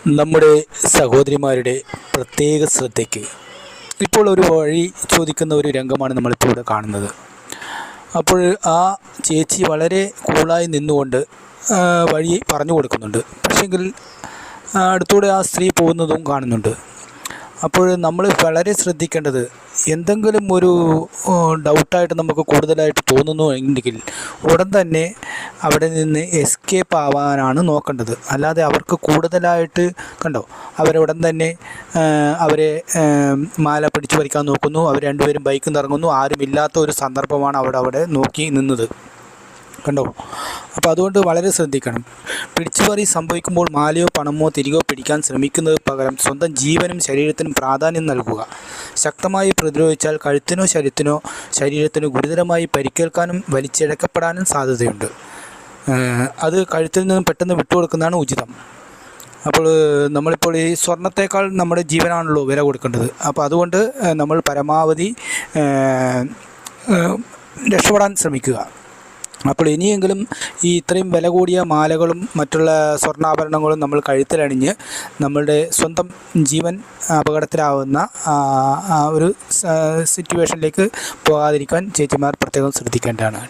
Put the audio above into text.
നമ്മുടെ സഹോദരിമാരുടെ പ്രത്യേക ശ്രദ്ധയ്ക്ക് ഇപ്പോൾ ഒരു വഴി ചോദിക്കുന്ന ഒരു രംഗമാണ് നമ്മളിപ്പോൾ ഇവിടെ കാണുന്നത്. അപ്പോൾ ആ ചേച്ചി വളരെ കൂളായി നിന്നുകൊണ്ട് വഴി പറഞ്ഞു കൊടുക്കുന്നുണ്ട്. പക്ഷെങ്കിൽ അടുത്തൂടെ ആ സ്ത്രീ പോകുന്നതും കാണുന്നുണ്ട്. അപ്പോൾ നമ്മൾ വളരെ ശ്രദ്ധിക്കേണ്ടത്, എന്തെങ്കിലും ഒരു ഡൗട്ടായിട്ട് നമുക്ക് കൂടുതലായിട്ട് തോന്നുന്നു എങ്കിൽ ഉടൻ തന്നെ അവിടെ നിന്ന് എസ്കേപ്പ് ആവാനാണ് നോക്കേണ്ടത്. അല്ലാതെ അവർക്ക് കൂടുതലായിട്ട് കണ്ടോ, അവരുടൻ തന്നെ അവരെ മാല പിടിച്ചു പറിക്കാൻ നോക്കുന്നു. അവർ രണ്ടുപേരും ബൈക്കിൽ നിന്ന് ഇറങ്ങുന്നു. ആരുമില്ലാത്ത ഒരു സന്ദർഭമാണ് അവിടെ നോക്കി നിന്നത് കണ്ടോ. അപ്പോൾ അതുകൊണ്ട് വളരെ ശ്രദ്ധിക്കണം. പിടിച്ചുപറി സംഭവിക്കുമ്പോൾ മാലയോ പണമോ തിരികെ പിടിക്കാൻ ശ്രമിക്കുന്നത് പകരം സ്വന്തം ജീവനും ശരീരത്തിനും പ്രാധാന്യം നൽകുക. ശക്തമായി പ്രതിരോധിച്ചാൽ കഴുത്തിനോ ശരീരത്തിനോ ഗുരുതരമായി പരിക്കേൽക്കാനും വലിച്ചിഴക്കപ്പെടാനും സാധ്യതയുണ്ട്. അത് കഴുത്തിൽ നിന്നും പെട്ടെന്ന് വിട്ടുകൊടുക്കുന്നതാണ് ഉചിതം. അപ്പോൾ നമ്മളിപ്പോൾ ഈ സ്വർണത്തേക്കാൾ നമ്മുടെ ജീവനാണല്ലോ വില കൊടുക്കേണ്ടത്. അപ്പോൾ അതുകൊണ്ട് നമ്മൾ പരമാവധി രക്ഷപ്പെടാൻ ശ്രമിക്കുക. അപ്പോൾ ഇനിയെങ്കിലും ഈ ഇത്രയും വില കൂടിയ മാലകളും മറ്റുള്ള സ്വർണ്ണാഭരണങ്ങളും നമ്മൾ കഴുത്തിലണിഞ്ഞ് നമ്മളുടെ സ്വന്തം ജീവൻ അപകടത്തിലാവുന്ന ഒരു സിറ്റുവേഷനിലേക്ക് പോകാതിരിക്കാൻ ചേച്ചിമാർ പ്രത്യേകം ശ്രദ്ധിക്കേണ്ടതാണ്.